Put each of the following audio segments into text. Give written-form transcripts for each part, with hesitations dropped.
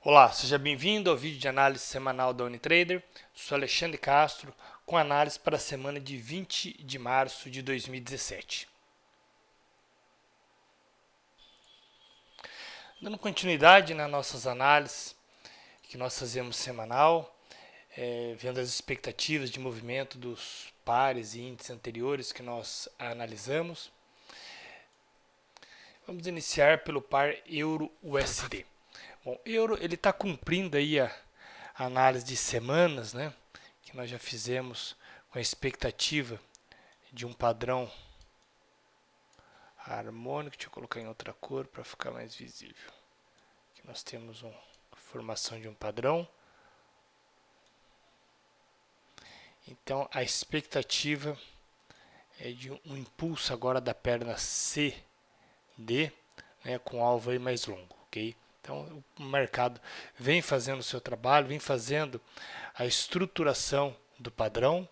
Olá, seja bem-vindo ao vídeo de análise semanal da Unitrader. Sou Alexandre Castro com análise para a semana de 20 de março de 2017. Dando continuidade nas nossas análises que nós fazemos semanal, vendo as expectativas de movimento dos pares e índices anteriores que nós analisamos. Vamos iniciar pelo par Euro-USD. Bom, euro ele está cumprindo aí a análise de semanas, né, que nós já fizemos com a expectativa de um padrão harmônico. Deixa eu colocar em outra cor para ficar mais visível. Aqui nós temos uma formação de um padrão. Então a expectativa é de um impulso agora da perna CD, né, com alvo aí mais longo, ok? Então o mercado vem fazendo o seu trabalho, vem fazendo a estruturação do padrão.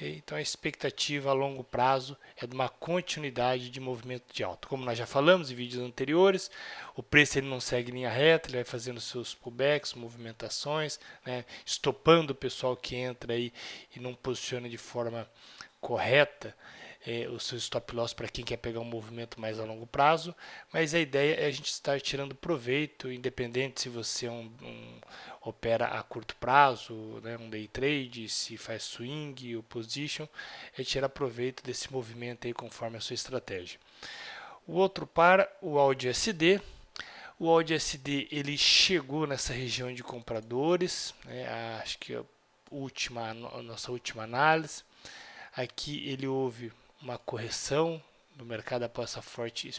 Então a expectativa a longo prazo é de uma continuidade de movimento de alta. Como nós já falamos em vídeos anteriores, o preço ele não segue linha reta, ele vai fazendo seus pullbacks, movimentações, né, estopando o pessoal que entra aí e não posiciona de forma correta o seu stop loss para quem quer pegar um movimento mais a longo prazo, mas a ideia é a gente estar tirando proveito, independente se você opera a curto prazo, né, um day trade, se faz swing ou position, é tirar proveito desse movimento aí conforme a sua estratégia. O outro par, o AUD-USD. O AUD-USD ele chegou nessa região de compradores, né, acho que a nossa última análise. Aqui ele houve uma correção no mercado após essa forte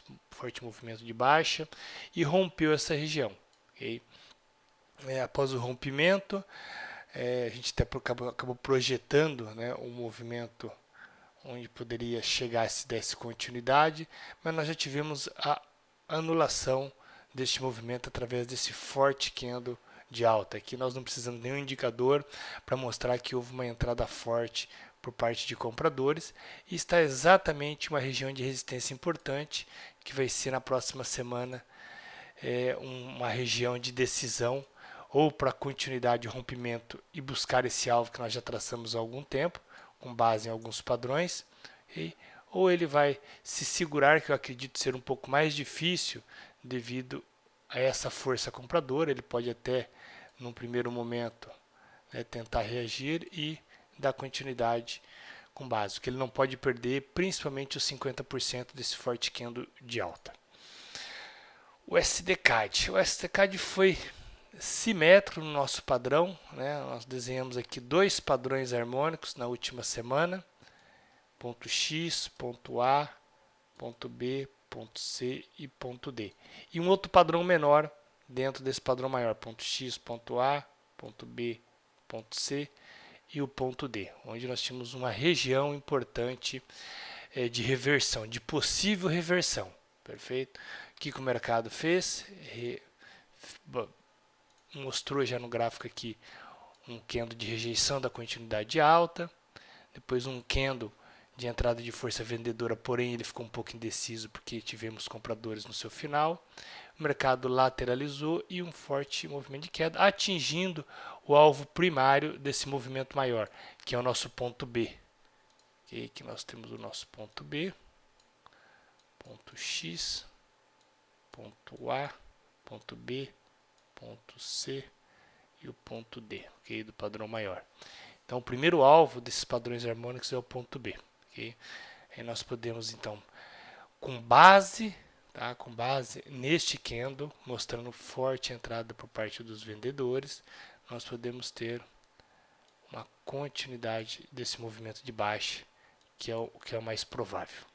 movimento de baixa e rompeu essa região. Okay? Após o rompimento, a gente até acabou projetando, né, um movimento onde poderia chegar se desse continuidade, mas nós já tivemos a anulação deste movimento através desse forte candle de alta. Aqui nós não precisamos de nenhum indicador para mostrar que houve uma entrada forte por parte de compradores e está exatamente uma região de resistência importante que vai ser na próxima semana uma região de decisão ou para continuidade de rompimento e buscar esse alvo que nós já traçamos há algum tempo com base em alguns padrões, ou ele vai se segurar, que eu acredito ser um pouco mais difícil devido a essa força compradora. Ele pode até num primeiro momento, né, tentar reagir e dar continuidade com base, que ele não pode perder principalmente os 50% desse forte candle de alta. O SDCAD. O SDCAD foi simétrico no nosso padrão, né? Nós desenhamos aqui dois padrões harmônicos na última semana, ponto X, ponto A, ponto B, ponto C e ponto D. E um outro padrão menor dentro desse padrão maior, ponto X, ponto A, ponto B, ponto C e o ponto D, onde nós tínhamos uma região importante de reversão, de possível reversão. Perfeito? O que o mercado fez? Mostrou já no gráfico aqui um candle de rejeição da continuidade alta, depois um candle de entrada de força vendedora, porém ele ficou um pouco indeciso porque tivemos compradores no seu final. O mercado lateralizou e um forte movimento de queda, atingindo o alvo primário desse movimento maior, que é o nosso ponto B. Okay? Aqui nós temos o nosso ponto B, ponto X, ponto A, ponto B, ponto C e o ponto D, okay? Do padrão maior. Então o primeiro alvo desses padrões harmônicos é o ponto B. Okay? Aí nós podemos então, com base neste candle, mostrando forte entrada por parte dos vendedores, nós podemos ter uma continuidade desse movimento de baixa, que é o mais provável.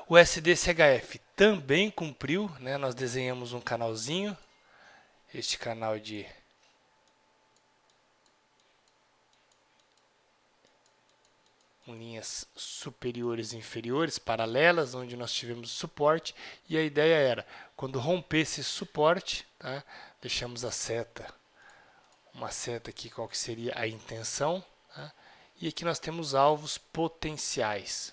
O SDCHF também cumpriu, né? Nós desenhamos um canalzinho, este canal de linhas superiores e inferiores, paralelas, onde nós tivemos suporte, e a ideia era, quando rompesse esse suporte, tá, deixamos a seta, uma seta aqui, qual que seria a intenção, tá, e aqui nós temos alvos potenciais,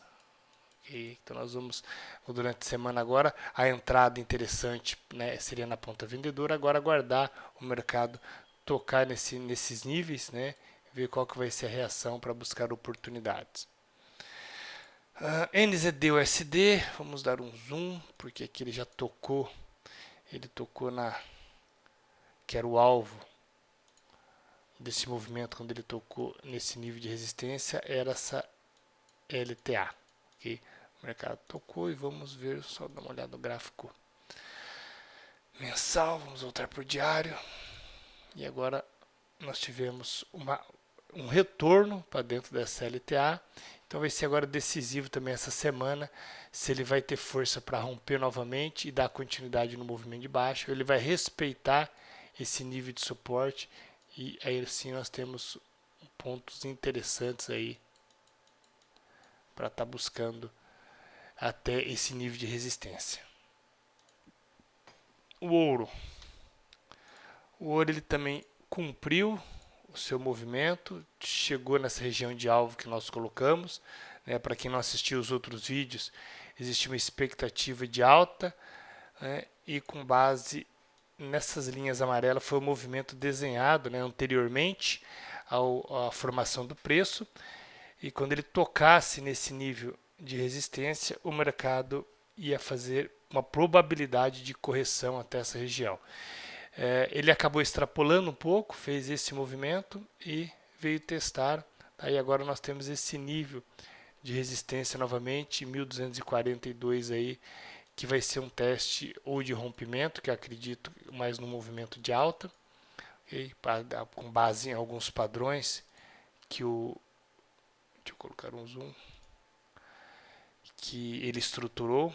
Okay? Então nós vamos, durante a semana agora, a entrada interessante, né, seria na ponta vendedora, agora aguardar o mercado tocar nesses níveis, né, ver qual que vai ser a reação para buscar oportunidades. NZD-USD, vamos dar um zoom, porque aqui ele já tocou, que era o alvo desse movimento, quando ele tocou nesse nível de resistência, era essa LTA. Okay? O mercado tocou e vamos ver, só dar uma olhada no gráfico mensal, vamos voltar para o diário. E agora nós tivemos um retorno para dentro dessa LTA. Então vai ser agora decisivo também essa semana se ele vai ter força para romper novamente e dar continuidade no movimento de baixo. Ele vai respeitar esse nível de suporte e aí sim nós temos pontos interessantes aí para estar buscando até esse nível de resistência. O ouro ele também cumpriu o seu movimento, chegou nessa região de alvo que nós colocamos, né? Para quem não assistiu os outros vídeos, existe uma expectativa de alta, né? E com base nessas linhas amarelas foi o movimento desenhado, né, anteriormente à formação do preço, e quando ele tocasse nesse nível de resistência, o mercado ia fazer uma probabilidade de correção até essa região. Ele acabou extrapolando um pouco, fez esse movimento e veio testar. Aí agora nós temos esse nível de resistência novamente, 1242 aí, que vai ser um teste ou de rompimento, que eu acredito mais no movimento de alta, okay? Com base em alguns padrões que deixa eu colocar um zoom, que ele estruturou.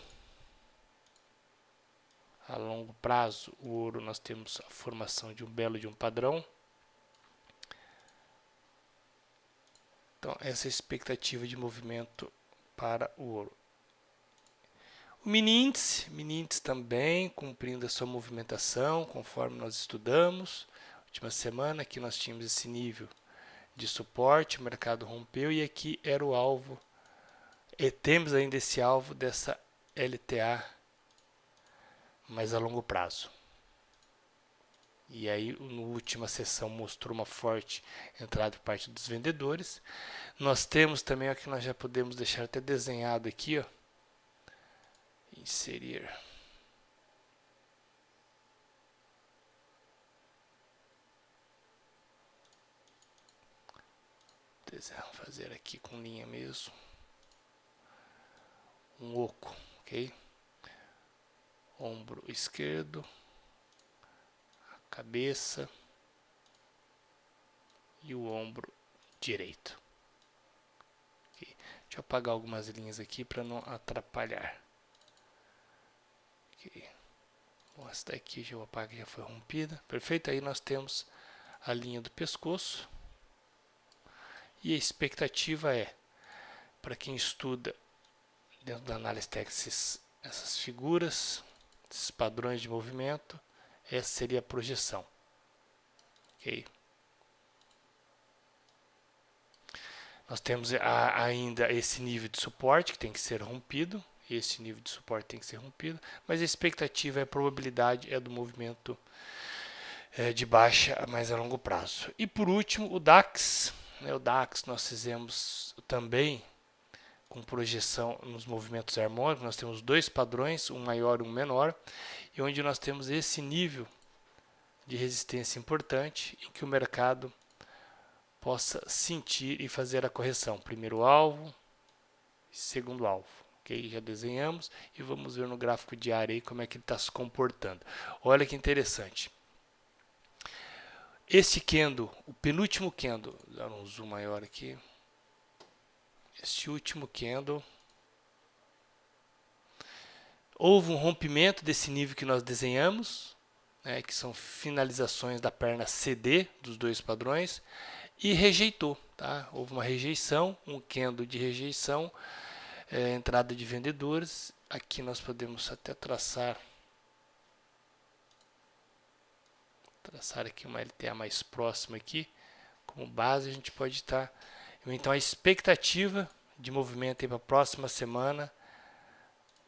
A longo prazo, o ouro, nós temos a formação de um padrão. Então, essa é a expectativa de movimento para o ouro. O mini índice também cumprindo a sua movimentação, conforme nós estudamos. Última semana, aqui nós tínhamos esse nível de suporte, o mercado rompeu e aqui era o alvo. E temos ainda esse alvo dessa LTA mais a longo prazo. E aí, na última sessão, mostrou uma forte entrada por parte dos vendedores. Nós temos também, aqui nós já podemos deixar até desenhado aqui, ó, inserir. Fazer aqui com linha mesmo. Um oco, ok? Ombro esquerdo, a cabeça e o ombro direito. Okay. Deixa eu apagar algumas linhas aqui para não atrapalhar. Okay. Bom, essa daqui já vou apagar, já foi rompida. Perfeito, aí nós temos a linha do pescoço. E a expectativa é, para quem estuda dentro da análise técnica essas figuras, esses padrões de movimento, essa seria a projeção. Ok? Nós temos ainda esse nível de suporte que tem que ser rompido. Esse nível de suporte tem que ser rompido. Mas a expectativa, a probabilidade é do movimento de baixa a mais a longo prazo. E por último, o DAX. O DAX nós fizemos também com projeção nos movimentos harmônicos. Nós temos dois padrões, um maior e um menor, e onde nós temos esse nível de resistência importante em que o mercado possa sentir e fazer a correção. Primeiro alvo, segundo alvo. Okay? Já desenhamos e vamos ver no gráfico diário aí como é que ele está se comportando. Olha que interessante. Este candle, o penúltimo candle, vou dar um zoom maior aqui. Este último candle, houve um rompimento desse nível que nós desenhamos, né, que são finalizações da perna CD dos dois padrões, e rejeitou. Tá? Houve uma rejeição, um candle de rejeição, entrada de vendedores. Aqui nós podemos até traçar aqui uma LTA mais próxima aqui, como base a gente pode estar. Então a expectativa de movimento para a próxima semana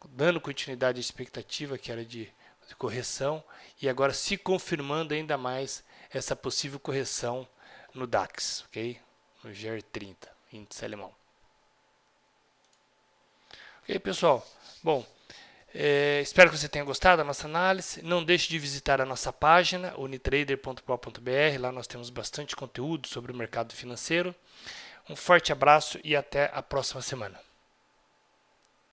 dando continuidade à expectativa que era de correção e agora se confirmando ainda mais essa possível correção no DAX, ok? No GR30, índice alemão. Ok, pessoal? Bom, espero que você tenha gostado da nossa análise. Não deixe de visitar a nossa página, unitrader.com.br. Lá nós temos bastante conteúdo sobre o mercado financeiro. Um forte abraço e até a próxima semana.